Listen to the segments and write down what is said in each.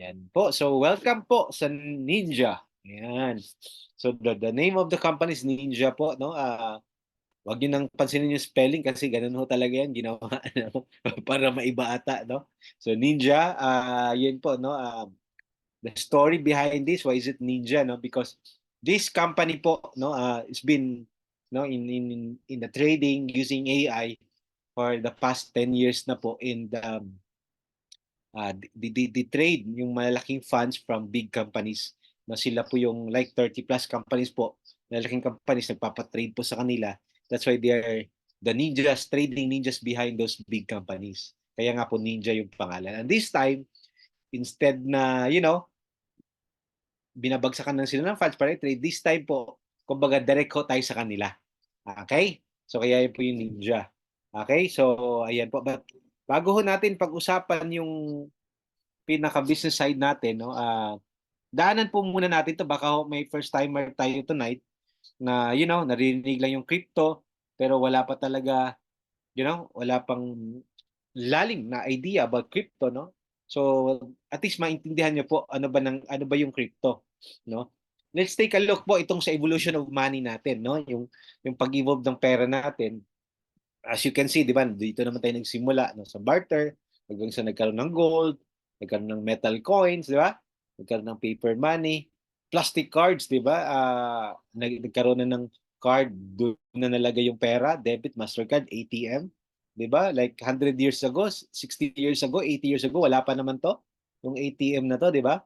Yan po. So, welcome po sa Ninja. Yan. So, the name of the company is Ninja po, no? Wag niyo nang pansinin yung spelling kasi ganun ho talaga yan ginawa ano, para maiba ata, no? So, Ninja, yun po, no? The story behind this, why is it Ninja, no? Because this company po, no, it's been, no, in the trading using AI for the past 10 years na po in the trade yung malalaking funds from big companies na sila po yung like 30 plus companies po, malalaking companies nagpapatrade po sa kanila. That's why they're the ninjas, trading ninjas behind those big companies. Kaya nga po Ninja yung pangalan. And this time, instead na, binabagsakan ng sila ng funds para trade, this time po, kumbaga direct ho tayo sa kanila. Okay? So kaya yun po yung Ninja. Okay? So ayan po. But bago ho natin pag-usapan yung pinaka-business side natin, no? Daanan po muna natin to, baka may first timer tayo tonight na naririnig lang yung crypto pero wala pa talaga, wala pang lalim na idea about crypto, no? So at least maintindihan niyo po ano ba yung crypto, no? Let's take a look po itong sa evolution of money natin, no? Yung pag-evolve ng pera natin. As you can see, di ba, dito naman tayo nagsimula, no, sa barter, hanggang sa nagkaroon ng gold, nagkaroon ng metal coins, di ba? Nagkaroon ng paper money, plastic cards, di ba? Nagkaroon na ng card, doon na nalagay yung pera, debit, Mastercard, ATM, di ba? Like 100 years ago, 60 years ago, 80 years ago, wala pa naman to, yung ATM na to, di ba?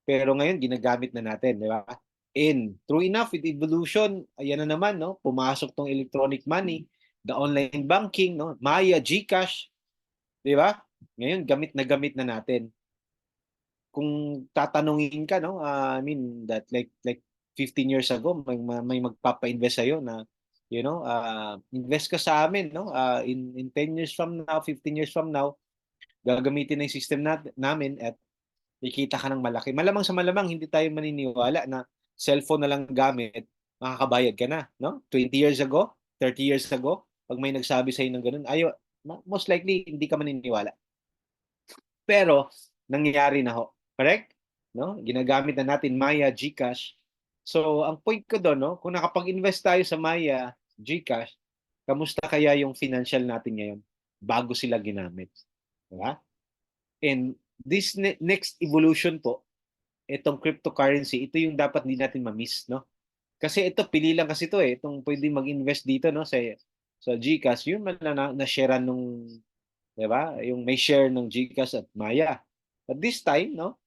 Pero ngayon, ginagamit na natin, di ba? And true enough, with evolution, ayan na naman, no? Pumasok tong electronic money, the online banking, no? Maya, GCash, di ba? Ngayon, gamit na natin. Kung tatanungin ka, no? I mean, that like 15 years ago, may magpapa-invest sa'yo na, invest ka sa amin, no? In 10 years from now, 15 years from now, gagamitin na yung system namin at kikita ka ng malaki. Malamang sa malamang, hindi tayo maniniwala na cellphone na lang gamit, makakabayad ka na, no? 20 years ago, 30 years ago, pag may nagsabi sa'yo ng ganun, most likely, hindi ka maniniwala. Pero, nangyayari na ho. Correct? No? Ginagamit na natin Maya, GCash. So, ang point ko doon, no? Kung nakapag-invest tayo sa Maya, GCash, kamusta kaya yung financial natin ngayon bago sila ginamit? Diba? And this next evolution po, itong cryptocurrency, ito yung dapat hindi natin ma-miss, no? Kasi ito, pili lang kasi ito eh. Itong pwede mag-invest dito, no? Sa GCash, yun man na-share nung, di ba? Yung may share ng GCash at Maya. But this time, no?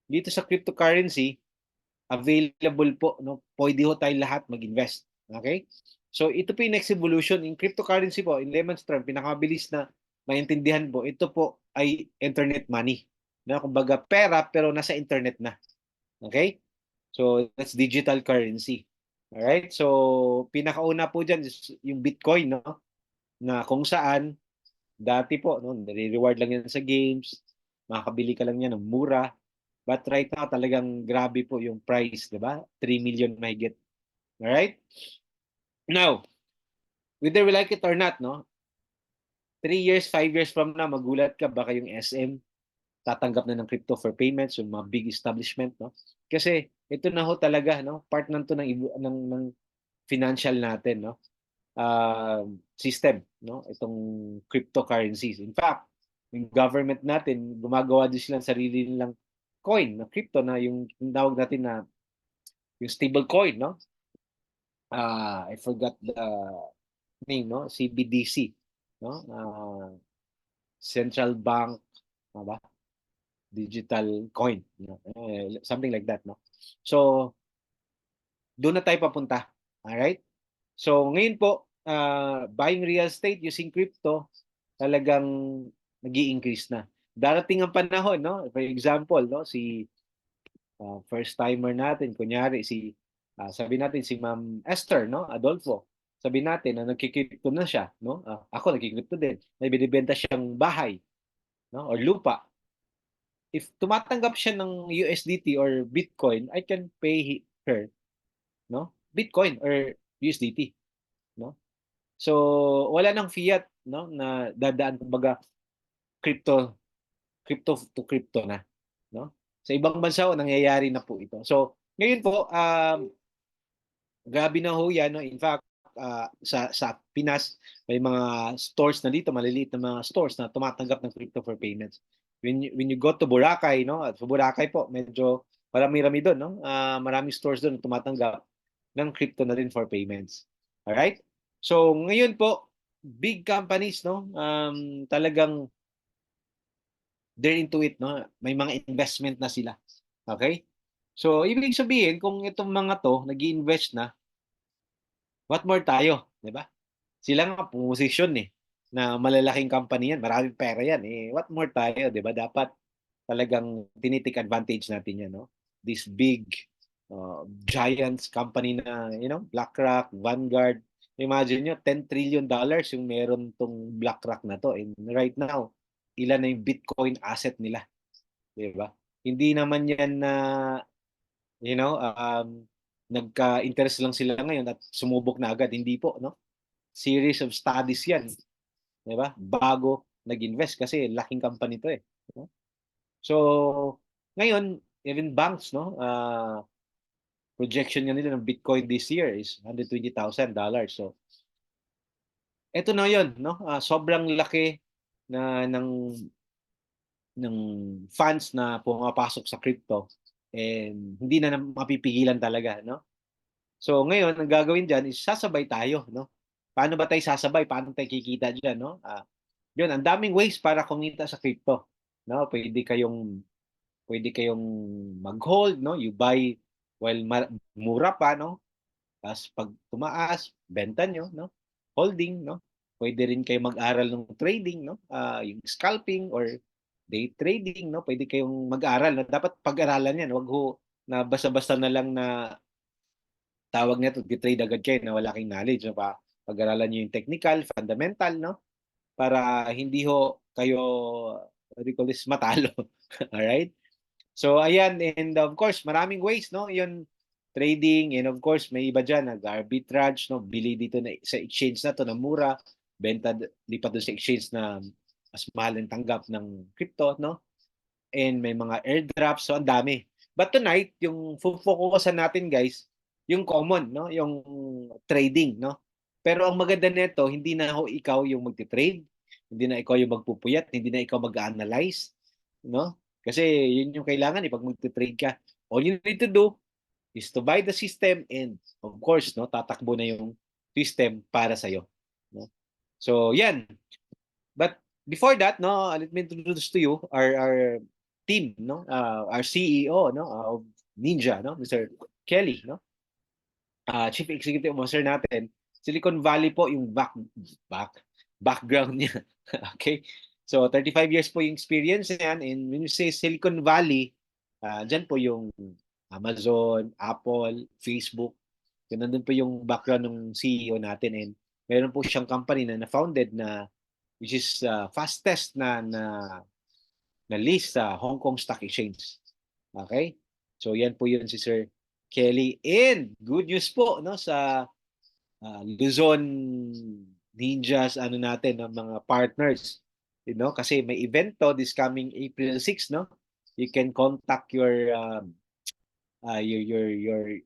Dito sa cryptocurrency, available po, no? Pwede ho tayo lahat mag-invest. Okay? So, ito po yung next evolution. In cryptocurrency po, in layman's term, pinakamabilis na maintindihan po, ito po ay internet money. Na kumbaga pera pero nasa internet na. Okay? So, that's digital currency. Alright? So, pinakauna po dyan is yung Bitcoin, no? Na kung saan, dati po, no? Nare-reward lang yan sa games. Makakabili ka lang yan ng mura. But right now, talagang grabe po yung price, di ba? 3 million mahigit. Alright? Now, whether we like it or not, no? 3 years, 5 years from now, magulat ka, baka yung SM tatanggap na ng crypto for payments, yung mga big establishment, no? Kasi ito na ho talaga, no? Part na to ng financial natin, no? System, no? Itong cryptocurrencies. In fact, yung government natin, gumagawa din sila ng sarili nilang coin na crypto na yung tawag natin na yung stable coin, no? I forgot the name, no? CBDC, no? Central Bank, ano ba? Digital coin, no? Something like that, no? So, doon na tayo papunta. Alright? So, ngayon po, buying real estate using crypto, talagang nag increase na. Darating ang panahon, no? For example, no, si first timer natin, kunyari sabi natin si Ma'am Esther, no, Adolfo. Sabi natin na nagki-crypto na siya, no? Ako nagki-crypto din. May binibenta siyang bahay, no, or lupa. If tumatanggap siya ng USDT or Bitcoin, I can pay her, no? Bitcoin or USDT, no? So, wala nang fiat, no, na dadaan kumbaga crypto crypto to crypto na, no? Sa ibang bansa nangyayari na po ito. So, ngayon po grabe na ho yan, no? In fact, sa Pinas, may mga stores na dito, maliliit na mga stores na tumatanggap ng crypto for payments. When you go to Boracay, no? At sa Boracay po, medyo marami-rami doon, no? Maraming stores doon na tumatanggap ng crypto na rin for payments. Alright? So, ngayon po, big companies, no? Talagang they're into it, no? May mga investment na sila. Okay? So, ibig sabihin, kung itong mga to, nag-invest na, what more tayo? Di ba? Sila nga pumosisyon na malalaking company yan, maraming pera yan. What more tayo? Di ba? Dapat talagang tinitik advantage natin yan, no? This big giants company na, BlackRock, Vanguard. Imagine nyo, $10 trillion yung meron tong BlackRock na to. And right now, ilan na yung Bitcoin asset nila. Di ba? Hindi naman yan na, nagka-interest lang sila ngayon at sumubok na agad. Hindi po, no? Series of studies yan. Di ba? Bago nag-invest kasi laking company to no? So, ngayon, even banks, no? Projection nga nila ng Bitcoin this year is $120,000. So, eto na 'yon, no? Sobrang laki na ng funds na pumapasok sa crypto and hindi na mapipigilan talaga, no? So ngayon, ang gagawin diyan is sasabay tayo, no? Paano ba tayo sasabay? Paano tayo kikita diyan, no? 'Yun, ang daming ways para kumita sa crypto, no? Pwede kayong mag-hold, no? You buy while mura pa, no? Tapos pag tumaas, benta nyo, no? Holding, no? Pwede rin kayo mag-aral ng trading, no? Yung scalping or day trading, no? Pwede kayong mag-aral, no? Dapat pag-aralan yan. Wag ho na basta-basta na lang na tawag nito, trade agad kayo na wala kayong knowledge. No? Pag-aralan nyo yung technical, fundamental, no? Para hindi ho kayo, what do you call this, matalo. Alright? So ayan, and of course, maraming ways, no? Yun, trading, and of course, may iba dyan, nag-arbitrage, no? Bili dito na, sa exchange na to na mura, benta, lipat doon sa exchange na mas mahal ang tanggap ng crypto, no? And may mga airdrops, so ang dami. But tonight, yung focusan natin, guys, yung common, no? Yung trading, no? Pero ang maganda nito, hindi na ho ikaw yung magte-trade, hindi na ikaw yung magpupuyat, hindi na ikaw mag-analyze, no? Kasi yun yung kailangan pag magte-trade ka. All you need to do is to buy the system and of course, no, tatakbo na yung system para sa iyo, no? So, yan. But before that, no, let me introduce to you our team, no? Our CEO, no, of Ninja, no, Mr. Kelly, no? Chief Executive Officer natin. Silicon Valley po yung background niya. Okay? So 35 years po yung experience niyan, and when you say Silicon Valley, dyan po yung Amazon, Apple, Facebook. Yun, nandun po yung background ng CEO natin, and meron po siyang company na na-founded na which is fastest na list sa Hong Kong Stock Exchange. Okay? So yan po yun si Sir Kelly. And good news po, no, sa Luzon Ninjas natin ng mga partners, kasi may event to this coming April 6, no? You can contact your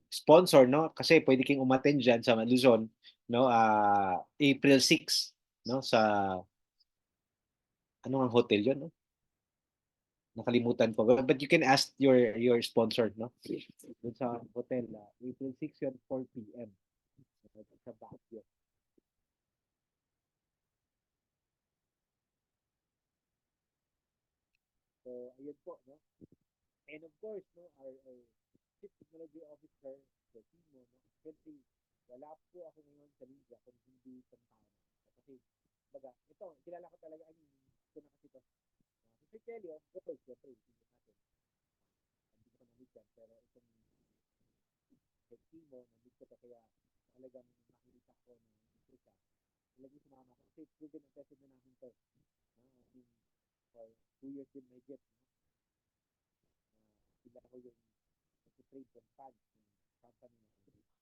sponsor, no? Kasi pwede kang umattend diyan sa Luzon, no? April 6, no? Sa ano ang hotel 'yon, no? Nakalimutan ko. But you can ask your sponsor, no? Doon sa hotel, April 6 yun, 4 p.m. Sa Baguio. So, ayun po, no? And of course, no, our Chief Technology Officer, the team mo, no? Kasi wala po ako ngayon sa Liga kung hindi itong tao. Kasi, baga, ito, kilala ko talaga, ito na kasi ito. Si Kelly, of course, siyempre, hindi natin. Hindi ko na yan, pero itong team mo, nandito ko kaya talagang makikita ko na nandito siya. Talagang sumama ko. Kasi proven and tested na namin ito. For 2 years din may get. Sila ko yung nag-trade ng fund ng company na.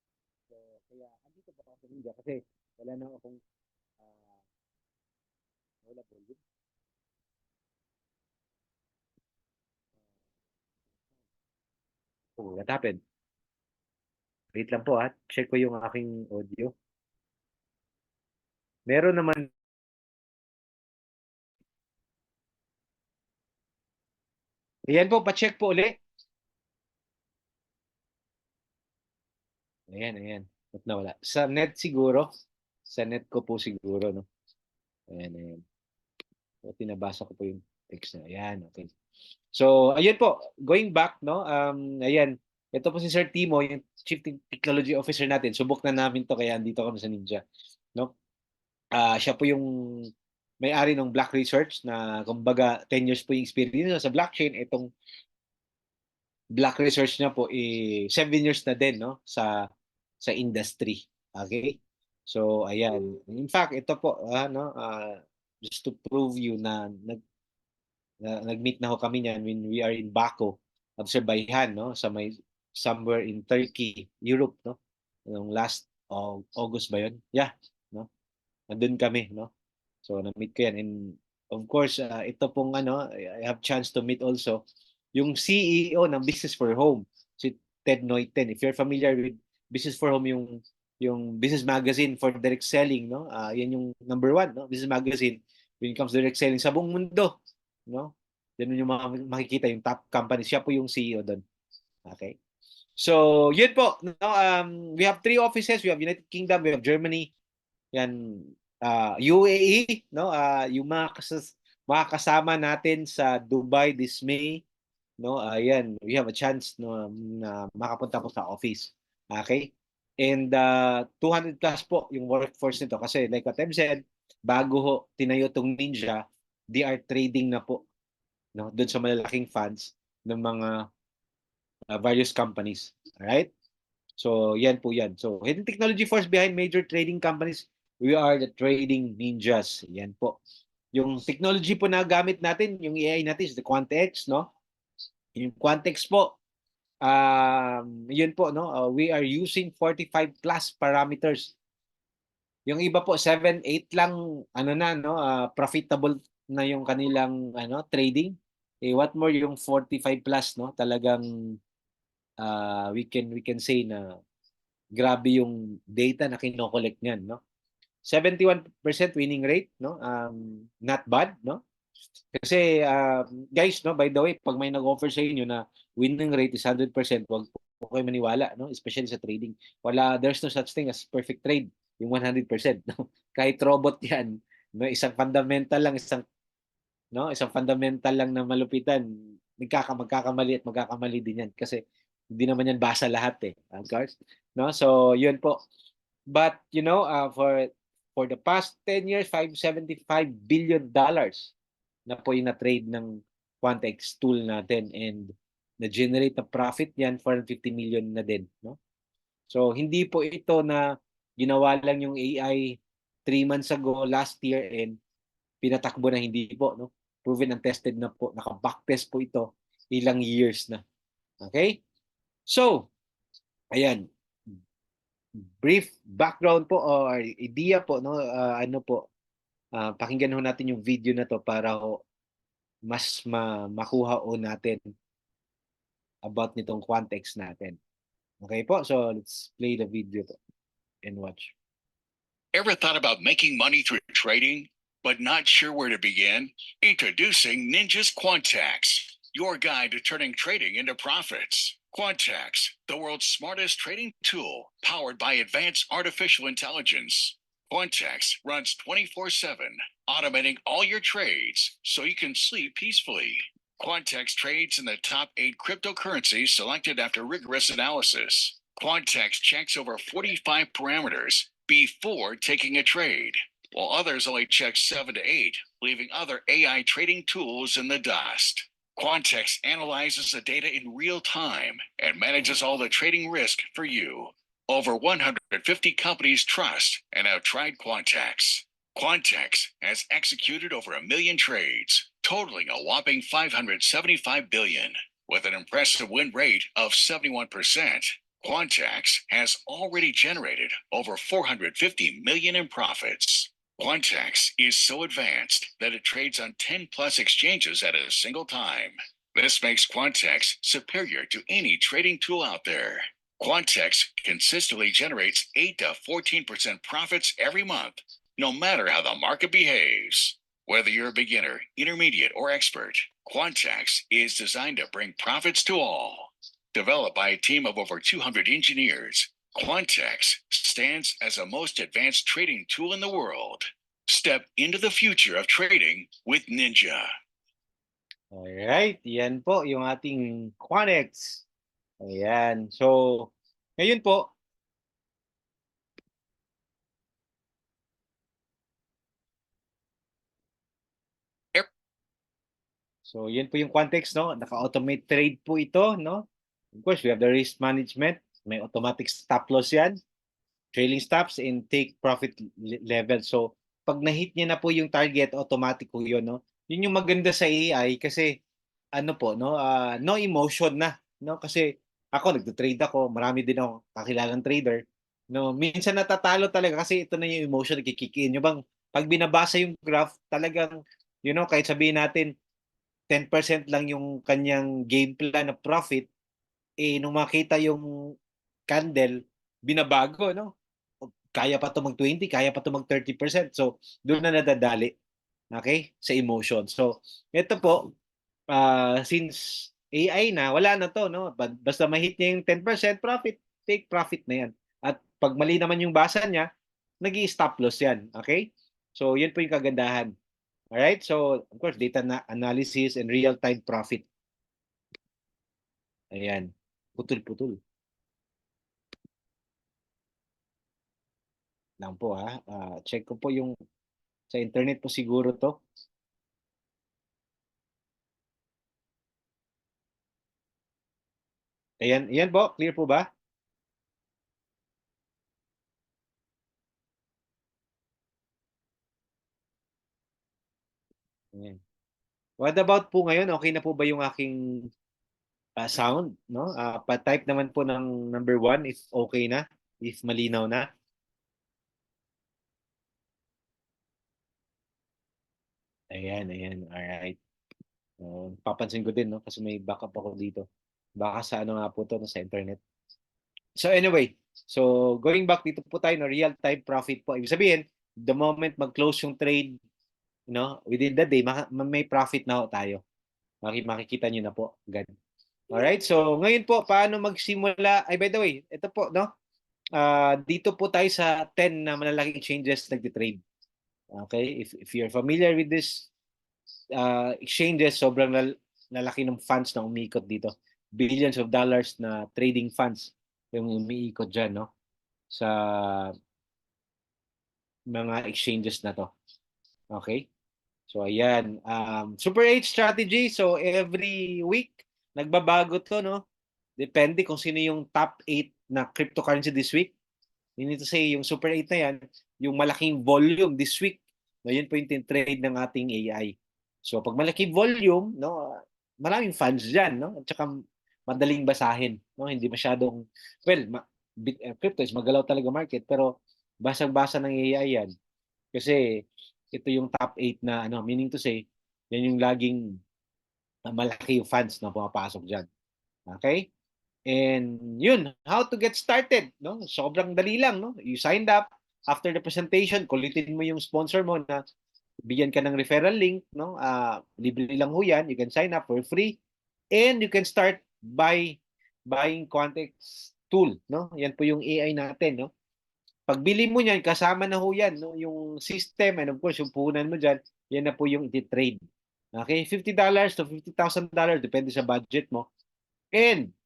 So, kaya andito pa ako sa India kasi wala na akong wala volume. Oh, what happened? Wait lang po ha. Check ko yung aking audio. Meron naman. Ayan po, pa-check po ulit. Ayan, ayan. Ba't nawala? Sa net siguro. Sa net ko po siguro, no? Ayan, ayan. So, tinabasa ko po yung text na. Ayan, okay. So, ayun po. Going back, no? Ayan. Ito po si Sir Timo, yung Chief Technology Officer natin. Subok na namin to kaya andito kami sa Ninja. No? Siya po yung may-ari ng Black Research na kumbaga 10 years po yung experience niya sa blockchain. Itong Black Research niya po 7 years na din no sa industry. Okay? So ayan. In fact, ito po just to prove you na nag-meet na ho kami niyan when we are in Baco, Azerbaijan no sa may somewhere in Turkey, Europe no. Nung last August ba 'yon? Yeah, no. Nandun kami no. So na-meet ko yan and of course ito pong I have chance to meet also yung CEO ng Business for Home, si Ted Noiten. If you're familiar with Business for Home, yung business magazine for direct selling, no? Yan yung number one, no? Business magazine when it comes to direct selling sa buong mundo, no? Yan yung makikita yung top company. Siya po yung CEO doon. Okay? So, yun po. No? We have 3 offices. We have United Kingdom, we have Germany, yan, UAE, no? Yung mga kasama natin sa Dubai this May, no? Ayan, we have a chance no, na makapunta po sa office. Okay? And 200 plus po yung workforce nito kasi like what I've said, bago ho tinayo tong Ninja, they are trading na po no doon sa malalaking funds ng mga various companies. All right? So, yan po yan. So, hidden technology force behind major trading companies, we are the trading ninjas. Yan po. Yung technology po na gamit natin, yung AI natin is the Quantex, no? Yung Quantex po, yun po, no? We are using 45 plus parameters. Yung iba po, 7, 8 lang, no? Profitable na yung kanilang trading. What more yung 45 plus, no? Talagang we can say na grabe yung data na kinokollect niyan, no? 71% winning rate, no? Not bad, no? Kasi guys, no, by the way, pag may nag-offer sa inyo na winning rate is 100%, wag po kayo maniwala, no? Especially sa trading. There's no such thing as perfect trade, yung 100%, no? Kahit robot 'yan, no? Isang fundamental lang na malupitan, magkakamali at magkakamali din 'yan kasi hindi naman yan basa lahat of course, no? So, yun po. But for the past 10 years, $575 billion na po yung na-trade ng Quantex tool natin and na-generate na profit niyan 450 million na din, no? So hindi po ito na ginawa lang yung AI 3 months ago, last year and pinatakbo na, hindi po, no? Proven and tested na po, naka-backtest po ito ilang years na. Okay? So, ayan, brief background po or idea po no pakinggan ho natin yung video na to para ho mas makuha ho natin about nitong Quantex natin. Okay po, so let's play the video po and watch. Ever thought about making money through trading but not sure where to begin? Introducing Ninja's Quantex, your guide to turning trading into profits. Quantex, the world's smartest trading tool, powered by advanced artificial intelligence. Quantex runs 24/7, automating all your trades so you can sleep peacefully. Quantex trades in the top 8 cryptocurrencies selected after rigorous analysis. Quantex checks over 45 parameters before taking a trade, while others only check 7 to 8, leaving other AI trading tools in the dust. Quantex analyzes the data in real time and manages all the trading risk for you. Over 150 companies trust and have tried Quantex. Quantex has executed over 1 million trades, totaling a whopping $575 billion, with an impressive win rate of 71%. Quantex has already generated over $450 million in profits. Quantex is so advanced that it trades on 10 plus exchanges at a single time. This makes Quantex superior to any trading tool out there. Quantex consistently generates 8 to 14% profits every month, no matter how the market behaves. Whether you're a beginner, intermediate, or expert, Quantex is designed to bring profits to all. Developed by a team of over 200 engineers, Quantex stands as the most advanced trading tool in the world. Step into the future of trading with Ninja. Alright, yan po yung ating Quanex. Ayan. So, ngayon po, so yan po yung Quantex, no? Naka-automate trade po ito, no? Of course, we have the risk management. May automatic stop loss yan. Trailing stops and take profit level. So, pag na-hit niya na po yung target, automatic po yun, no? Yun yung maganda sa AI kasi ano po, no? No emotion na, no? Kasi ako, nagdo-trade ako, marami din ako kakilalang trader. No, minsan natatalo talaga kasi ito na yung emotion nagki-kick in. Yung bang pag binabasa yung graph, talagang kahit sabihin natin 10% lang yung kanyang game plan na profit, nung makita yung candle, binabago, no? Kaya pa to mag-20, kaya pa to mag-30%. So, doon na nadadali, okay? Sa emotion. So, ito po, since AI na, wala na to, no? Basta ma-hit niya yung 10% profit, take profit na yan. At pag mali naman yung basa niya, nag-i-stop loss yan, okay? So, yun po yung kagandahan. Alright? So, of course, data analysis and real-time profit. Ayan. Putol-putol. Lang po ha. Check ko po yung sa internet po siguro to. Ayan, ayan po. Clear po ba? Ayan. What about po ngayon? Okay na po ba yung aking sound? No? Pa-type naman po ng number 1 if okay na. If malinaw na. Ayan, ayan. Alright. Papansin ko din, no? Kasi may backup ako dito. Baka sa ano nga po to, sa internet. So anyway, so going back dito po tayo, no, real-time profit po. Ibig sabihin, the moment mag-close yung trade, within the day, may profit na ho tayo. Makikita nyo na po. Agad. Alright, so ngayon po, paano magsimula? Ay, by the way, ito po, no? Dito po tayo sa 10 na malalaking exchanges nagtitrade. Okay, if you're familiar with this exchanges, sobrang lalaki ng funds na umiikot dito. Billions of dollars na trading funds yung umiikot dyan, no? Sa mga exchanges na to. Okay? So, ayan. Super 8 strategy. So, every week, nagbabago to, no? Depende kung sino yung top 8 na cryptocurrency this week. You need to say, yung Super 8 na yan, yung malaking volume this week, no, yun po yung trade ng ating AI. So, pag malaking volume, no, maraming fans dyan, no? At saka madaling basahin, no? Hindi masyadong, well, crypto is magalaw talaga market, pero basang-basa ng AI yan. Kasi ito yung top 8 na, meaning to say, yan yung laging malaki yung fans na pumapasok dyan. Okay? And yun, how to get started, no? Sobrang dali lang, no? You signed up after the presentation, kulitin mo yung sponsor mo na bigyan ka ng referral link, no? Libre lang ho yan. You can sign up for free and you can start by buying context tool, no? Yan po yung AI natin, no? Pagbili mo niyan, kasama na ho yan, no? Yung system and of course, yung puhunan mo dyan, yan na po yung i-trade. Okay? $50 to $50,000 depende sa budget mo. And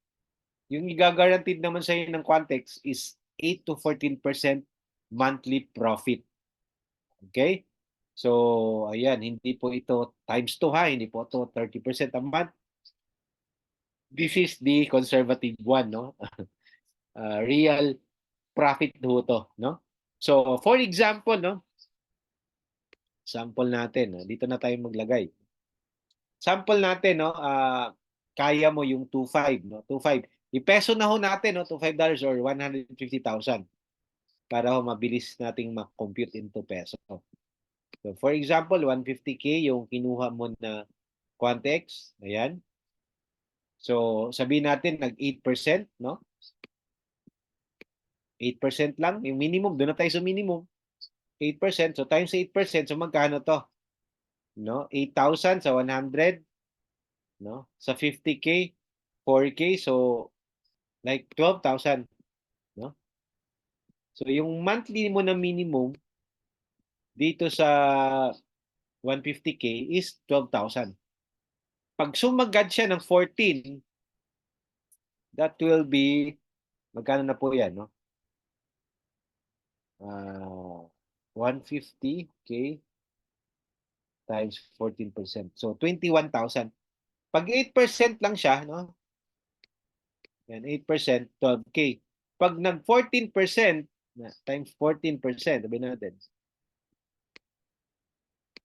yung i-guaranteed naman sa iyo ng Quantex is 8 to 14% monthly profit. Okay? So, ayan, hindi po ito times 2 ha, hindi po ito 30% a month. This is the conservative one, no? Real profit ho to, no? So, for example, no? Sample natin, no? Dito na tayo maglagay. Sample natin, no? Kaya mo yung 2.5, no? 2.5. I-peso na ho natin, no? $2.5 or 150,000 para ho mabilis nating ma-compute into peso. So, for example, 150K yung kinuha mo na Quantex. Ayan. So, sabihin natin nag 8%, no? 8% lang, yung minimum, doon na tayo sa minimum. 8%, so times 8%, so magkano to? No? 8,000 sa 100, no? Sa 50K, 4K, so like 12,000, no? So yung monthly mo na minimum dito sa 150K is 12,000. Pag sumagad siya ng 14, that will be, magkano na po yan, no? 150K times 14%. So 21,000. Pag 8% lang siya, no? Yan, 8%, 12K. Pag nag 14%, times 14%, sabihin natin,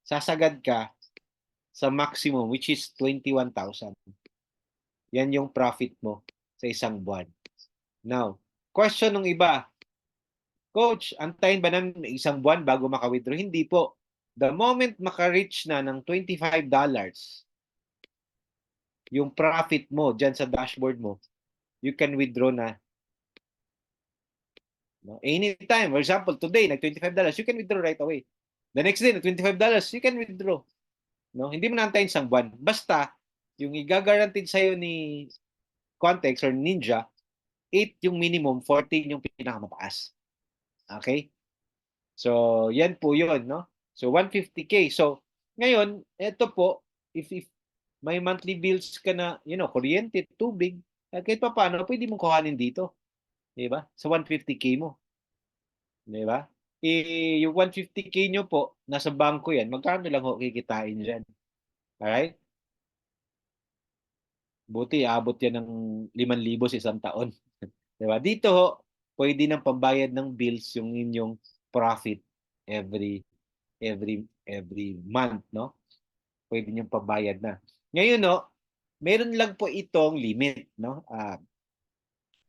sasagad ka sa maximum, which is 21,000. Yan yung profit mo sa isang buwan. Now, question ng iba, Coach, antayin ba ng isang buwan bago maka-withdraw? Hindi po. The moment maka-reach na ng $25, yung profit mo dyan sa dashboard mo, you can withdraw na. No? Anytime. For example, today, nag-$25, you can withdraw right away. The next day, nag-$25, you can withdraw. No? Hindi mo na antayin isang buwan. Basta, yung i-guaranteed sa'yo ni Quantex or Ninja, 8 yung minimum, 14 yung pinakamataas. Okay? So, yan po yun, no? So, 150K. So, ngayon, ito po, if may monthly bills ka na, kuryente, tubig, kahit pa paano, pwede mong kuhanin dito. Di ba? Sa 150K mo. Di ba? Yung 150K nyo po, nasa bangko yan, magkano lang ho kikitain dyan? Alright? Buti, abot yan ng 5,000 sa isang taon. Di ba? Dito ho, pwede nang pambayad ng bills yung inyong profit every month, no? Pwede niyong pambayad na. Ngayon, no, meron lang po itong limit, no?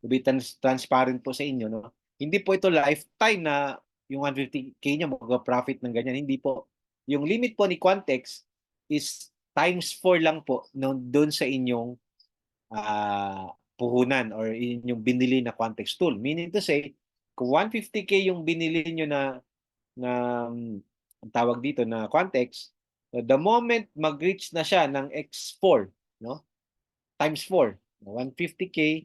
To be transparent po sa inyo, no? Hindi po ito lifetime na yung 150K niya mag-profit ng ganyan. Hindi po. Yung limit po ni Quantex is times 4 lang po no, doon sa inyong puhunan or inyong binili na Quantex tool. Meaning to say, kung 150K yung binili nyo na ang tawag dito na Quantex, the moment mag-reach na siya ng X4, no? Times 4, 150K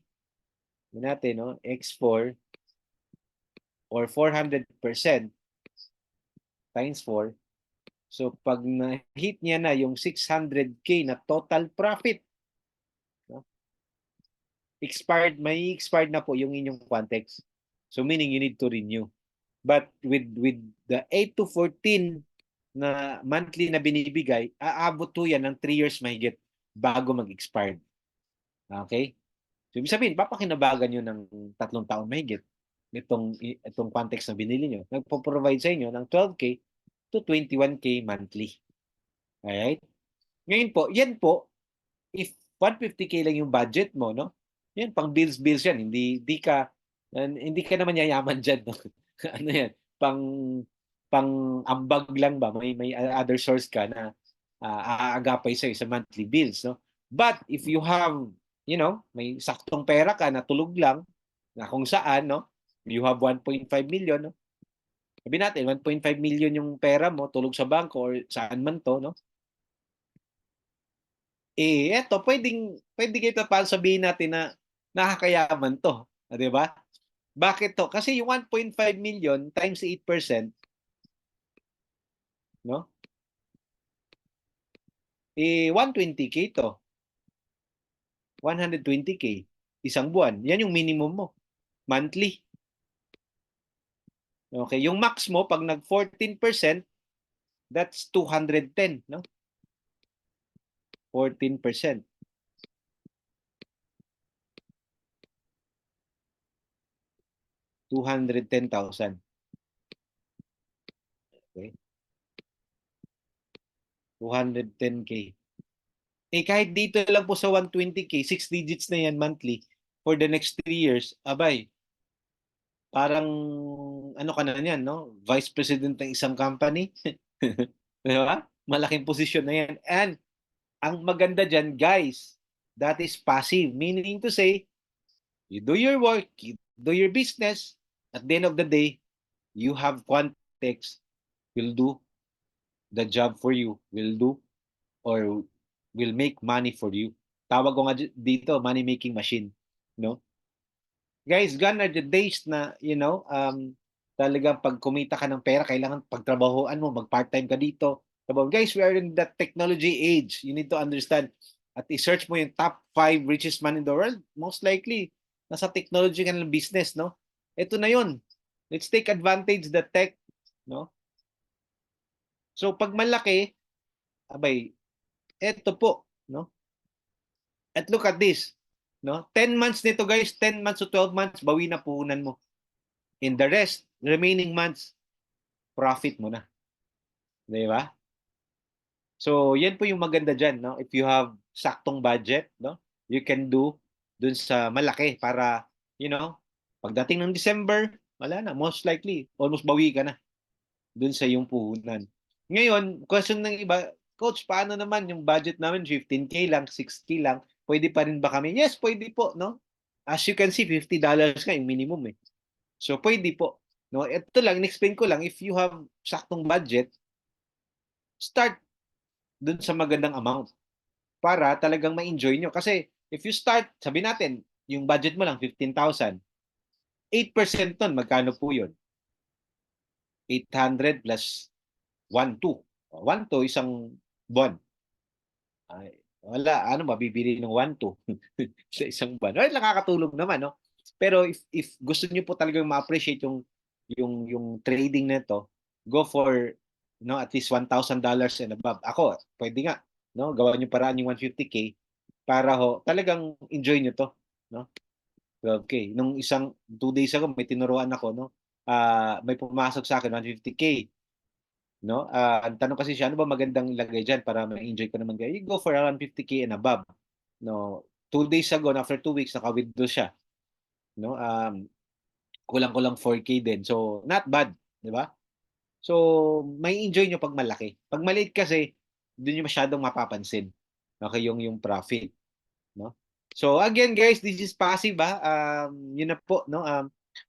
natin, no? X4 or 400% times 4. So pag na-hit niya na yung 600K na total profit, no? May expired na po yung inyong Quantex. So meaning you need to renew. But with the 8 to 14 na monthly na binibigay, aabot to yan ng 3 years mahigit bago mag-expired. Okay? So, ibig sabihin, papakinabagan nyo ng 3 taon mahigit itong Quantex na binili nyo. Nagpo-provide sa inyo ng 12K to 21K monthly. Alright? Ngayon po, yan po, if 150K lang yung budget mo, no? Yan, pang bills yan. Hindi ka naman yayaman dyan, no? Ano yan? Pang ambag lang ba? May other source ka na aagapay sa'yo sa monthly bills, no? But if you have, may saktong pera ka na tulog lang, na kung saan, no? You have 1.5 million, no? Sabi natin, 1.5 million yung pera mo, tulog sa bangko or saan man to, no? Eto, pwede kita pa sabihin natin na nakakayaman to. Di ba? Bakit to? Kasi yung 1.5 million times 8%, no? 120K to. 120K. Isang buwan. Yan yung minimum mo. Monthly. Okay. Yung max mo, pag nag 14%, that's 210, no? 14%. 210,000. Okay. 210K. Kahit dito lang po sa 120K, 6 digits na yan monthly for the next 3 years, abay, parang ano ka na yan, no? Vice President ng isang company. Di ba? Malaking posisyon na yan. And ang maganda dyan, guys, that is passive. Meaning to say, you do your work, you do your business, at the end of the day, you have Quantex will do the job for you, will do or will make money for you. Tawag ko nga dito, money-making machine. No? Guys, gone are the days na, talagang pag kumita ka ng pera, kailangan pagtrabahoan mo, mag-part-time ka dito. Guys, we are in the technology age. You need to understand. At i-search mo yung top 5 richest man in the world, most likely, nasa technology ka ng business, no? Ito na yun. Let's take advantage the tech, no? So, pag malaki, abay, eto po, no? At look at this, no? 10 months nito, guys, 10 months to 12 months, bawi na puhunan mo. In the rest, remaining months, profit mo na. Di ba? So, yan po yung maganda dyan, no? If you have saktong budget, no? You can do dun sa malaki para, pagdating ng December, wala na. Most likely, almost bawi ka na dun sa yung puhunan. Ngayon, question ng iba, Coach, paano naman yung budget namin? 15K lang, 6K lang. Pwede pa rin ba kami? Yes, pwede po, no? As you can see, $50 nga yung minimum eh. So, pwede po. No? Ito lang, in-explain ko lang, if you have saktong budget, start dun sa magandang amount para talagang ma-enjoy nyo. Kasi if you start, sabi natin, yung budget mo lang 15,000, 8% nun, magkano po yun? 800 plus 1,2. 1,2 isang buwan. Ay, wala, ano mabibili ng 1,2 sa isang buwan. Well, nakakatulong naman, no? Pero if gusto niyo po talagang ma-appreciate yung trading nito, go for at least $1,000 and above. Ako, pwede nga, no? Gawan niyo paraan yung 150K para talagang enjoy niyo to, no? Okay, nung 2 days ago may tinuruan ako, no? May pumasok sa akin 150K, no? Ang tanong kasi siya, ano ba magandang ilagay diyan para ma-enjoy ko naman kayo? You go for around 50K and above. No, 2 days ago, after 2 weeks, naka-withdraw siya. No, kulang-kulang 4K din. So, not bad, di ba? So, may enjoy nyo pag malaki. Pag maliit kasi, doon nyo masyadong mapapansin. Okay, yung profit. No? So, again, guys, this is passive, yun na po, no?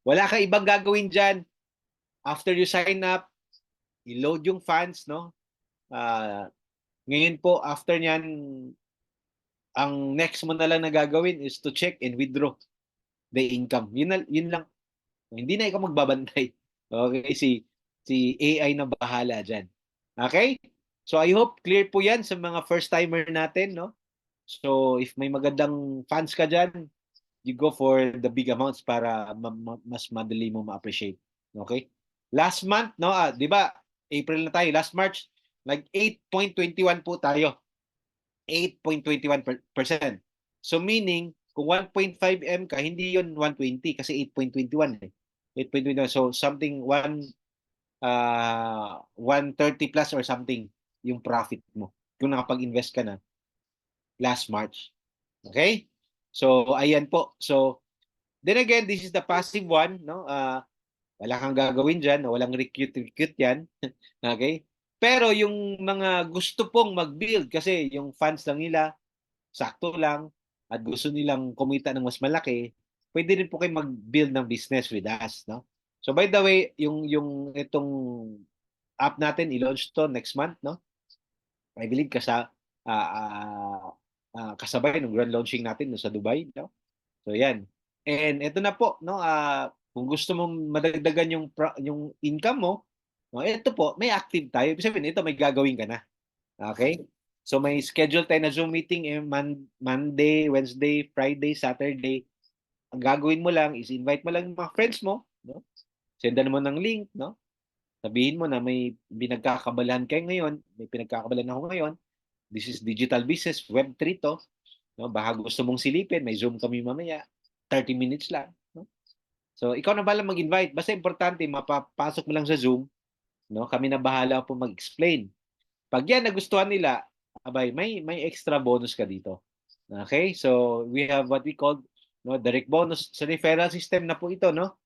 Wala ka ibang gagawin dyan. After you sign up, i-load yung funds, no? Ngayon po, after nyan, ang next mo na lang na gagawin is to check and withdraw the income. Yun lang. Hindi na ikaw magbabantay. Okay, si AI na bahala diyan. Okay? So I hope clear po 'yan sa mga first timer natin, no? So if may magandang fans ka diyan, you go for the big amounts para mas madali mo ma-appreciate. Okay? Last month, no, 'di ba? April na tayo, last March, like 8.21 po tayo. 8.21%. So meaning, kung 1.5 M ka, hindi yun 120 kasi 8.21 eh. 8.21. So something 130 plus or something yung profit mo kung nakapag-invest ka na last March. Okay? So ayan po. So then again, this is the passive one, no? Wala kang gagawin diyan, walang recruit 'yan. Okay? Pero yung mga gusto pong mag-build kasi yung funds lang nila sakto lang at gusto nilang kumita ng mas malaki, pwede rin po kayo mag-build ng business with us, no? So by the way, yung itong app natin i-launch to next month, no? I believe kasabay ng grand launching natin no, sa Dubai, no? So yan. And ito na po, no? Kung gusto mong madagdagan yung income mo, no, ito po, may active tayo. Ibig sabihin, ito may gagawin ka na. Okay? So may schedule tayo na Zoom meeting Monday, Wednesday, Friday, Saturday. Ang gagawin mo lang is invite mo lang yung mga friends mo, no? Sendan mo ng link, no? Sabihin mo na may pinagkakabalahan kayo ngayon, may pinagkakabalahan ako ngayon. This is digital business, Web3 to. No? Baka gusto mong silipin, may Zoom kami mamaya. 30 minutes lang. No? So, ikaw na bahala mag-invite. Basta importante, mapapasok mo lang sa Zoom. No? Kami na bahala po mag-explain. Pag yan nagustuhan nila, abay, may extra bonus ka dito. Okay? So, we have what we call direct bonus. Sa referral system na po ito, no?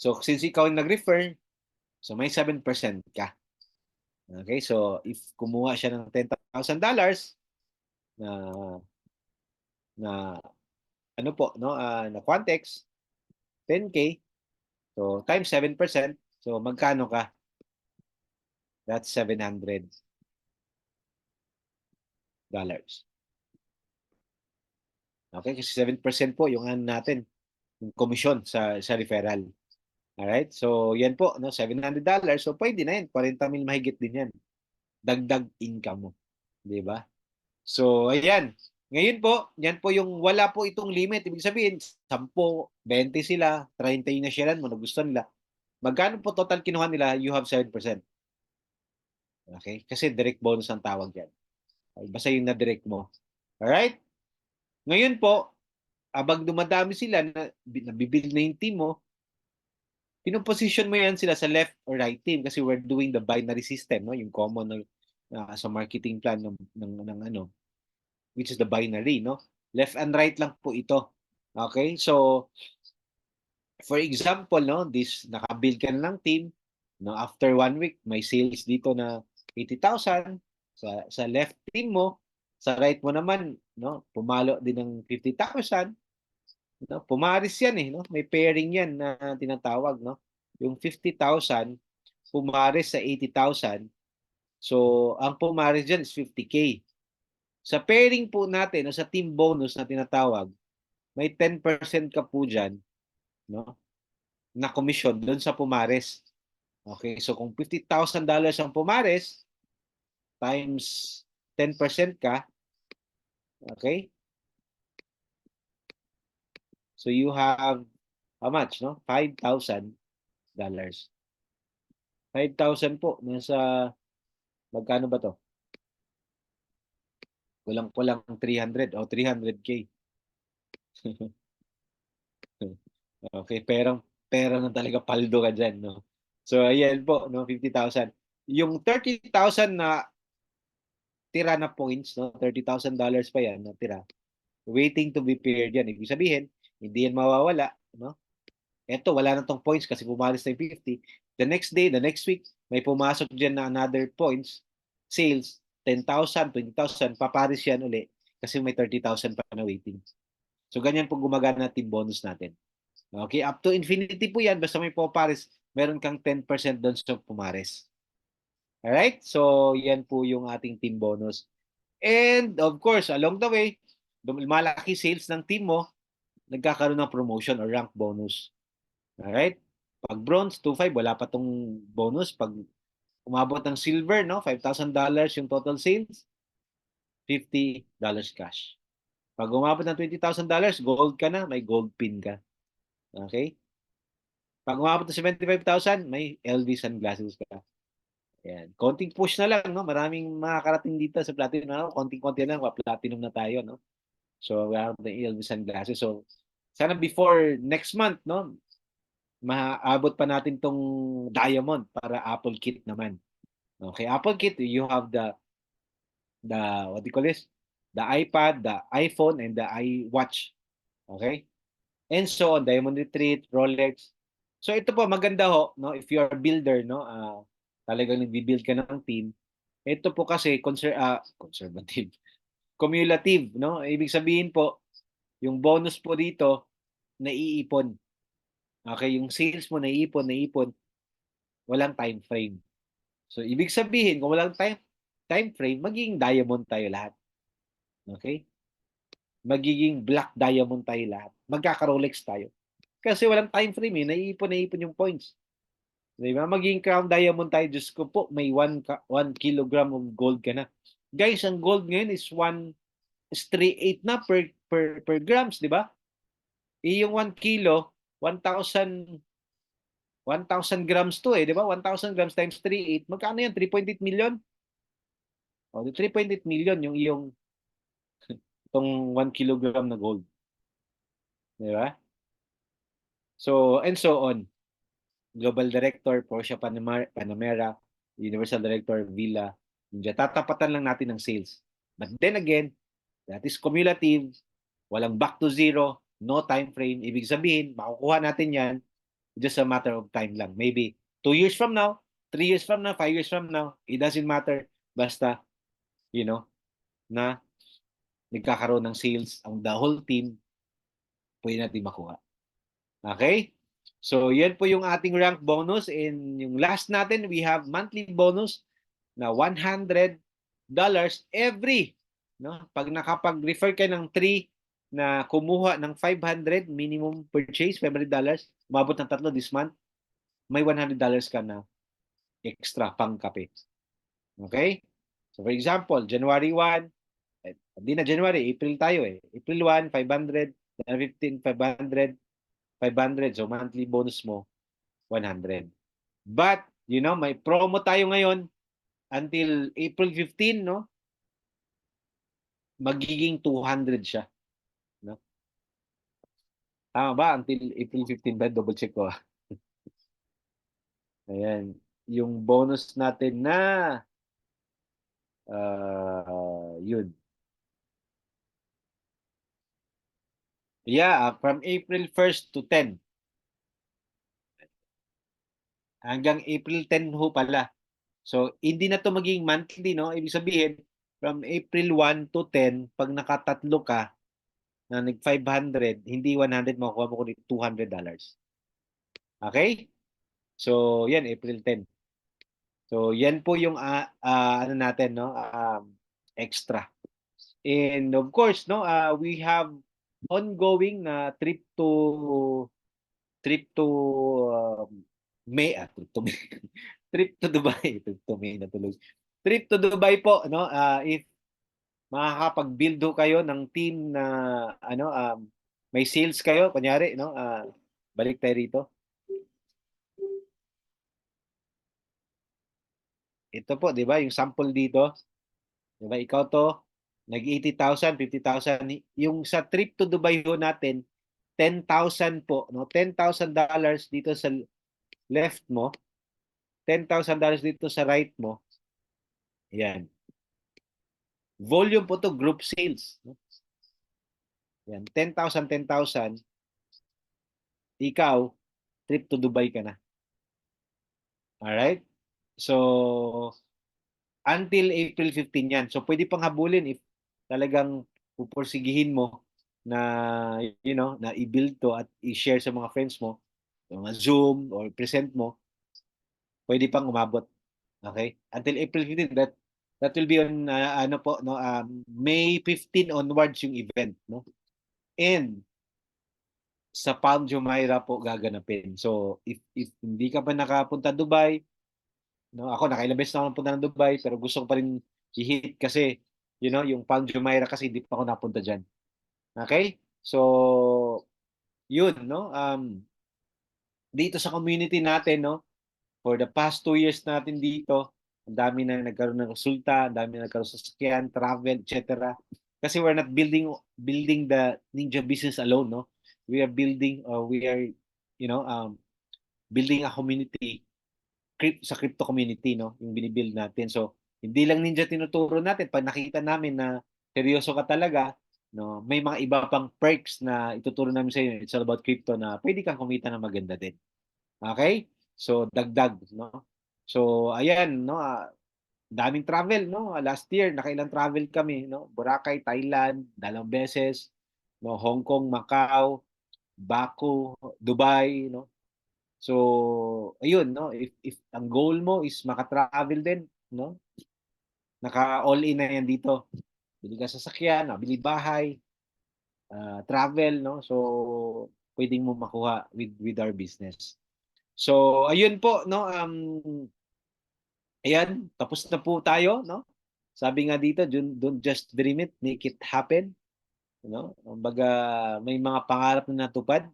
So, since ikaw yung nag-refer, so may 7% ka. Okay? So, if kumuha siya ng $10,000 na na ano po, no, na Quantex, 10K. So, times 7%. So, magkano ka? That's $700. Okay? Kasi 7% po yung ano natin, yung commission sa referral. Alright? So, yan po, no? $700. So, pwede na yan. 40 mil mahigit din yan. Dagdag income mo. Di ba? So, ayan. Ngayon po, yan po yung wala po itong limit. Ibig sabihin, 10, 20 sila, 30 yung nasharean mo, nagustuhan nila. Magkano po total kinuha nila? You have 7%. Okay? Kasi direct bonus ang tawag yan. Basta yung na-direct mo. Alright? Ngayon po, abang dumadami sila, nabibuild na yung team mo, pinoposition mo yan sila sa left or right team kasi we're doing the binary system, no? Yung common sa marketing plan ng ano, which is the binary, no? Left and right lang po ito. Okay? So, for example, no, this nakabuild ka na ng team, no, after 1 week, may sales dito na 80,000 sa left team mo, sa right mo naman, no, pumalo din ng 50,000, no? Pumaris yan eh, no? May pairing yan na tinatawag, no? Yung 50,000 pumaris sa 80,000. So, ang pumaris diyan is 50K. Sa pairing po natin, o sa team bonus na tinatawag, may 10% ka po diyan, no? Na commission doon sa pumares. Okay, so kung $50,000 ang pumares times 10% ka, okay? So you have how much, no? $5,000. 5,000 po nasa magkano ba 'to? Kulang-kulang 300 o 300K. Okay, pera na talaga paldo ka diyan, no? So ayan po, no, 50,000. Yung 30,000 na tira na points, no? $30,000 pa yan na tira. Waiting to be paired yan. Ibig sabihin, hindi yan mawawala, no? Eto, wala na tong points kasi pumalis na yung 50. The next day, the next week, may pumasok dyan na another points, sales, 10,000, 20,000, paparis yan uli kasi may 30,000 pa na waiting. So, ganyan po gumagana na team bonus natin. Okay, up to infinity po yan. Basta may pumaris, meron kang 10% doon sa pumaris. Alright? So, yan po yung ating team bonus. And, of course, along the way, lumalaki sales ng team mo, nagkakaroon ng promotion or rank bonus. Alright? Pag bronze, 2,500, wala pa tong bonus. Pag umabot ng silver, no, $5,000 yung total sales, $50 cash. Pag umabot ng $20,000, gold ka na, may gold pin ka. Okay? Pag umabot ng 75,000, may LV sunglasses ka. Ayan. Konting push na lang, no? Maraming makakarating dito sa platinum. No? Konting-konti lang, platinum na tayo, no? So, we have the LV sunglasses. So, sana before next month, no? Maabot pa natin tong diamond para Apple Kit naman. Okay, Apple Kit, you have the what do you call this? The iPad, the iPhone, and the iWatch. Okay? And so on, Diamond Retreat, Rolex. So ito po maganda ho, no? If you're a builder, no, talagang nagbi-build ka ng team. Ito po kasi conservative, cumulative, no? Ibig sabihin po, yung bonus po dito naiipon. Okay, yung sales mo naiipon, walang time frame. So ibig sabihin, kung walang time frame, magiging diamond tayo lahat. Okay? Magiging black diamond tayo lahat. Magkaka-Rolex tayo. Kasi walang time frame eh. Naiipon yung points. Diba? Magiging crown diamond tayo. Diyos ko po, may 1 kilogram of gold ka na. Guys, ang gold ngayon is 1.38 na per grams, di ba? Yung 1 kilo, 1,000 grams to eh, di ba? 1,000 grams times 3.8. Magkano yan? 3.8 million? O, 3.8 million yung iyong itong 1 kilogram na gold. Di ba? So, and so on. Global Director, Porsche Panamera, Universal Director, Villa, Ninja. Tatapatan lang natin ng sales. But then again, that is cumulative, walang back to zero, no time frame. Ibig sabihin, makukuha natin yan just a matter of time lang. Maybe 2 years from now, 3 years from now, 5 years from now, it doesn't matter. Basta, you know, na nagkakaroon ng sales ang the whole team, pwede natin makuha. Okay? So, yan po yung ating rank bonus. And yung last natin, we have monthly bonus na $100 every, no? Pag nakapag-refer ka ng 3 na kumuha ng 500 minimum purchase, $500, umabot ng 3 this month, may $100 ka na extra pang kape. Okay? So for example, January 1, hindi na January, April tayo eh. April 1, 500, January 15, 500, 500. So monthly bonus mo, 100. But, may promo tayo ngayon until April 15, no? Magiging 200 siya, no? Tama ba? Until April 15 ba? Double check ko. Ayan. Yung bonus natin na yun. Yeah, from April 1st to 10. Hanggang April 10 ho pala. So, hindi na to maging monthly, no? Ibig sabihin, from April 1 to 10, pag nakatatlo ka na nag-500, hindi 100, makukuha mo kundi $200. Okay? So, yan, April 10. So, yan po yung ano natin, no? Extra. And of course, no, we have ongoing na trip to trip to May. Trip to Dubai. Trip to May na tuloy. Trip to Dubai po, no? If makakapag-build ho kayo ng team na ano may sales kayo, kunyari, no? Balik tayo rito. Ito po, 'di ba? Yung sample dito, 'di ba? Ikaw to, nag-80,000, 50,000. Yung sa trip to Dubai ho natin, 10,000 po, no? $10,000 dito sa left mo, $10,000 dito sa right mo. Yan. Volume po to, group sales, no? Yan, 10,000, 10,000. Ikaw, trip to Dubai ka na. Alright? So, until April 15 yan. So, pwede pang habulin if talagang pupursigihin mo na, na i-build to at i-share sa mga friends mo, mga Zoom or present mo, pwede pang umabot. Okay? Until April 15, that will be on, ano po, no, May 15 onwards yung event, no? And, sa Palm Jumeirah po gaganapin. So, if hindi ka pa nakapunta Dubai, no, ako nakailang beses na ako napunta ng Dubai, pero gusto ko pa rin i-hit kasi, yung Palm Jumeirah kasi hindi pa ako napunta diyan. Okay? So, yun, no? Dito sa community natin, no? For the past 2 years natin dito, ang dami na nagkaroon ng resulta, ang dami na nagkaroon sa sasakyan, travel, etc. Kasi we're not building the Ninja business alone, no? We are building a community sa crypto community, no? Yung binibuild natin. So, hindi lang Ninja tinuturo natin. Pag nakita namin na seryoso ka talaga, no, may mga iba pang perks na ituturo namin sa inyo. It's all about crypto na pwede kang kumita ng maganda din. Okay? So, dagdag, no? So, ayan, no? Daming travel, no? Last year, nakailang travel kami, no? Boracay, Thailand, 2 beses, no? Hong Kong, Macau, Baku, Dubai, no? So, ayun, no? If ang goal mo is maka-travel din, no? Naka-all-in na yan dito. Bili ka sasakyan, bili bahay, travel, no? So, pwedeng mo makuha with our business. So, ayun po, no? Ayan, tapos na po tayo, no? Sabi nga dito, don't just dream it, make it happen, no? Kumbaga, may mga pangarap na natupad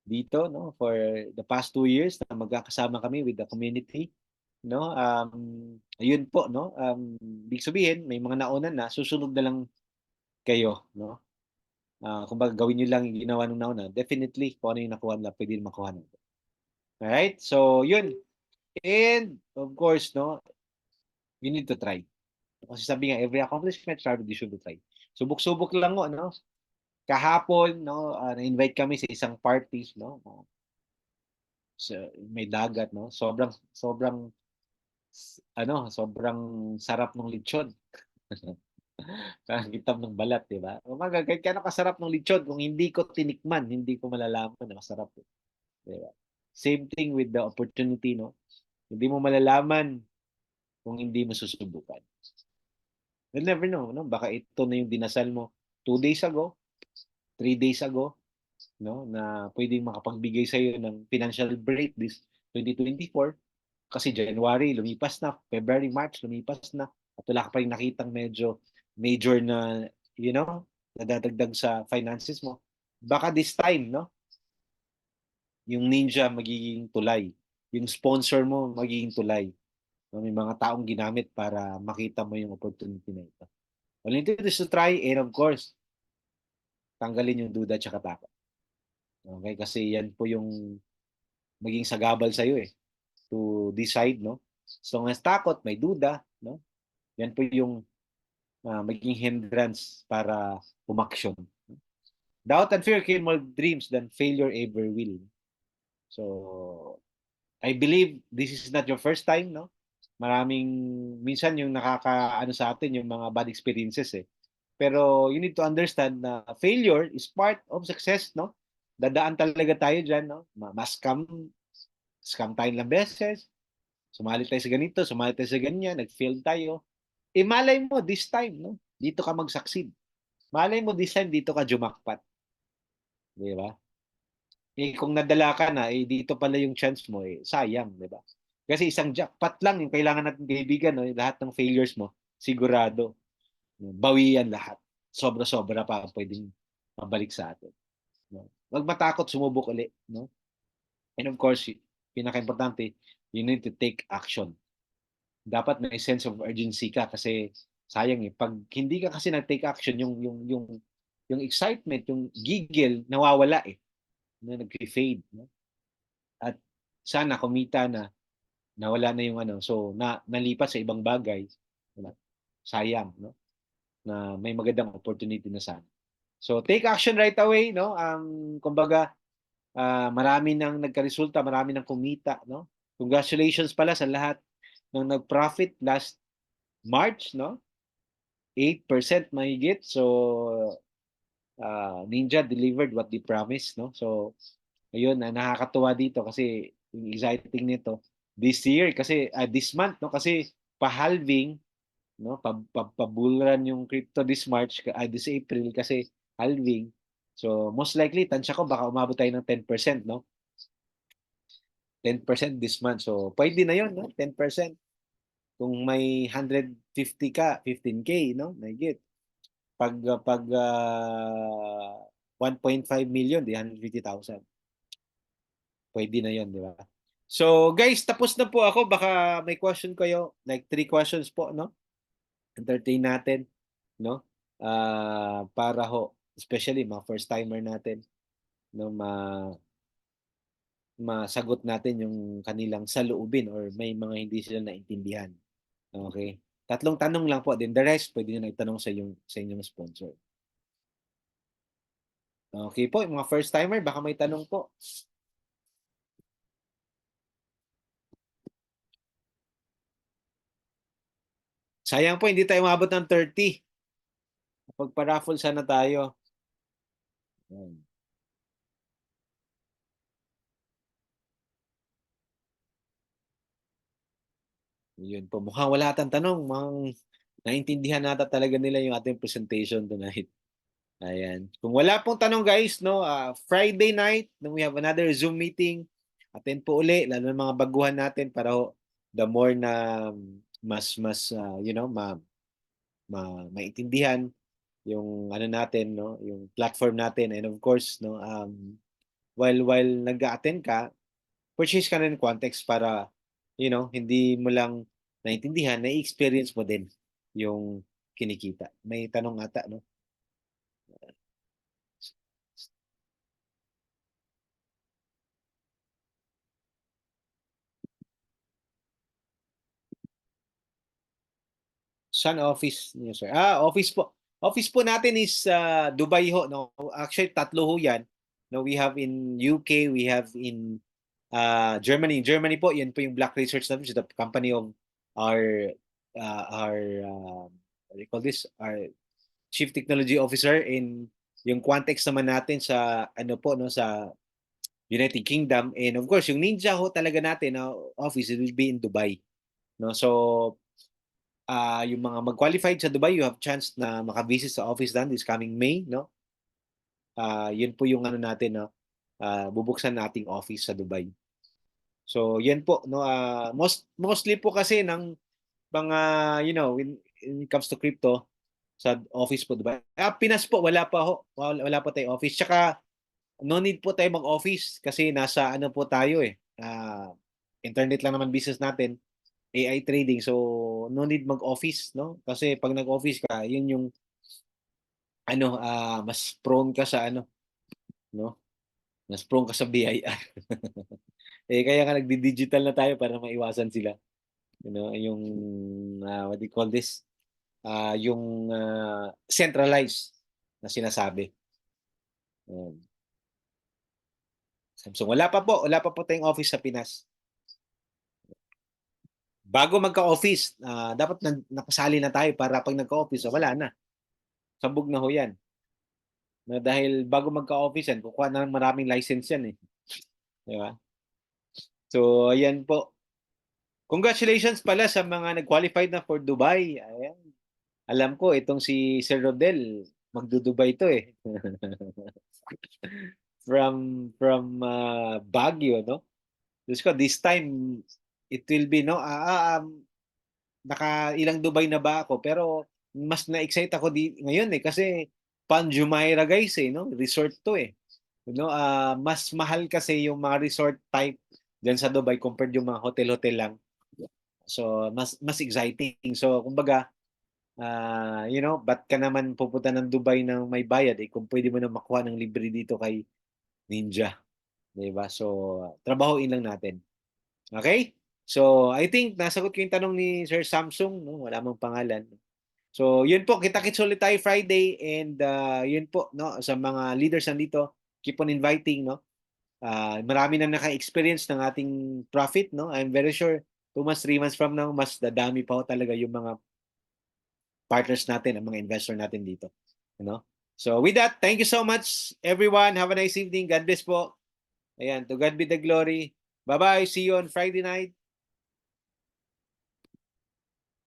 dito, no, for the past 2 years na magkakasama kami with the community, no. Ayun po, no. Ibig sabihin, may mga nauna na, susunod na lang kayo, no. Kumbaga gawin niyo lang yung ginawa nung nauna. Definitely, kung ano yung nakuha nila, pwede rin makuha nila. Alright? So, yun. And, of course, no, you need to try. Kasi sabi nga, every accomplishment started you should try. Subok-subok lang mo, no. Kahapon, no, na-invite kami sa isang party, no. May dagat, no. Sobrang sobrang sobrang sarap ng lechon. Parang kitab ng balat, di ba? Umaga, kahit kano kasarap ng lechon, kung hindi ko tinikman, hindi ko malalaman na masarap. Di ba? Same thing with the opportunity, no? Hindi mo malalaman kung hindi mo susubukan. You'll never know, no? Baka ito na yung dinasal mo 2 days ago, 3 days ago, no? Na pwedeng makapagbigay sa iyo ng financial break this 2024 kasi January lumipas na, February, March lumipas na at wala ka pa rin nakitang medyo major na, nadadagdag sa finances mo. Baka this time, no? Yung ninja magiging tulay. Yung sponsor mo magiging tulay. No? May mga taong ginamit para makita mo yung opportunity na ito. All you need is to try and of course, tanggalin yung duda at takot. Okay? Kasi yan po yung maging sagabal sa'yo eh. To decide, no? So, as takot, may duda, no? Yan po yung maging hindrance para umaksyon. Doubt and fear kill more dreams than failure ever will. So, I believe this is not your first time, no? Maraming, minsan yung nakakaano sa atin, yung mga bad experiences eh. Pero you need to understand na failure is part of success, no? Dadaan talaga tayo dyan, no? Scam tayo ilang beses, sumali tayo sa ganito, sumali tayo sa ganyan, nag-fail tayo. Malay mo this time, no? Dito ka mag-succeed. Malay mo this time, dito ka jumakpat. Di ba? Kung nadala ka na, dito pala yung chance mo, sayang, di ba? Kasi isang jackpot lang yung kailangan natin kaibigan, no? Lahat ng failures mo, sigurado. Bawi yan lahat. Sobra-sobra pa ang pwedeng mabalik sa atin. No? Huwag matakot, sumubok ulit. No? And of course, pinaka-importante, you need to take action. Dapat may sense of urgency ka kasi sayang pag hindi ka kasi nag-take action, yung excitement, yung gigil, nawawala na nag-fade. No? At sana kumita na, nawala na yung ano. So, nalipat sa ibang bagay. Sayang, no? Na may magandang opportunity na sana. So, take action right away, no? Kumbaga, marami nang nagka-resulta, marami nang kumita, no? Congratulations pala sa lahat ng nag-profit last March, no? 8% mahigit. So, Ninja delivered what they promised, no? So, ayun, nakakatuwa dito kasi yung exciting nito this year kasi this month, no? Kasi pa-halving, no? Pabulran yung crypto this March, this April kasi halving. So, most likely, tansya ko, baka umabot tayo ng 10%, no? 10% this month. So, pwede na yon, no? 10%. Kung may 150 ka, 15K, no? Mahigit. Pag 1.5 million, di 150,000. Pwede na yon, di ba? So, guys, tapos na po ako. Baka may question kayo. Like 3 questions po, no? Entertain natin, no? Para ho, especially mga first timer natin, no, masagot natin yung kanilang saloobin or may mga hindi sila naintindihan. Okay? Tatlong tanong lang po. Then the rest, pwede nyo na itanong sa inyong sponsor. Okay po, yung mga first timer, baka may tanong po. Sayang po, hindi tayo umabot ng 30. Pagpa-raffle sana tayo. Yan. Yun po. Mukhang wala atang tanong. Mukhang naintindihan nata talaga nila yung ating presentation tonight. Ayan. Kung wala pong tanong guys, no, Friday night, we have another Zoom meeting. Attend po uli, lalo ng mga baguhan natin para the more na mas maintindihan yung ano natin, no, yung platform natin. And of course, no, while nag-attend ka, purchase ka na ng context para hindi mo lang naintindihan, na-experience mo din yung kinikita. May tanong ata, no? Saan office niyo, sir? Office po. Office po natin is Dubai ho, no? Actually, tatlo ho yan. No, we have in UK, we have in Germany. In Germany po, yan po yung Black Research natin, the company of our what do you call this, our Chief Technology Officer, in yung Quantex naman natin sa ano po no, sa United Kingdom, and of course yung Ninja ho talaga natin na office, it will be in Dubai, no. So yung mga mag-qualified sa Dubai, you have chance na makavisit sa office doon this coming May, no. Yun po yung ano natin, no, bubuksan nating office sa Dubai. So yan po no, mostly po kasi ng mga when it comes to crypto sa office po, Dubai. Pinas po wala pa ho, wala pa tayong office. Tsaka no need po tayo mag-office kasi nasa ano po tayo internet lang naman business natin, AI trading. So no need mag-office, no? Kasi pag nag-office ka, yun yung ano, mas prone ka sa ano, no? Mas prone ka sa BIR. Kaya nga nagdi-digital na tayo para maiwasan sila. You know, yung what do you call this? Yung centralized na sinasabi. Samsung, wala pa po tayong office sa Pinas. Bago magka-office, dapat nakasali na tayo para pag nagka-office, wala na. Sabog na ho yan. Na dahil bago magka-office yan, kukuha na ng maraming license yan eh. Di ba? So, ayan po. Congratulations pala sa mga nag-qualified na for Dubai. Ayan. Alam ko, itong si Sir Rodel, magdo-Dubai to eh. from Baguio, no? Diyos ko, this time, it will be, no? Naka ilang Dubai na ba ako, pero mas na-excite ako ngayon eh kasi Pan Jumeirah guys no, resort to eh. Mas mahal kasi yung mga resort type diyan sa Dubai compared yung mga hotel-hotel lang. So mas exciting. So kumbaga ba't ka naman pupunta ng Dubai ng may bayad kung pwede mo na makuha ng libre dito kay Ninja, 'di ba? So trabahoin lang natin. Okay? So, I think nasagot ko yung tanong ni Sir Samsung, no? Wala mong pangalan. So, yun po, kita-kits ulit tayo Friday, and yun po, no, sa mga leaders nandito, keep on inviting, no. Marami na naka-experience ng ating profit, no. I'm very sure 2 months, 3 months from now, mas dadami pa ho talaga yung mga partners natin, ang mga investor natin dito, no. So, with that, thank you so much, everyone. Have a nice evening. God bless po. Ayan, to God be the glory. Bye-bye. See you on Friday night.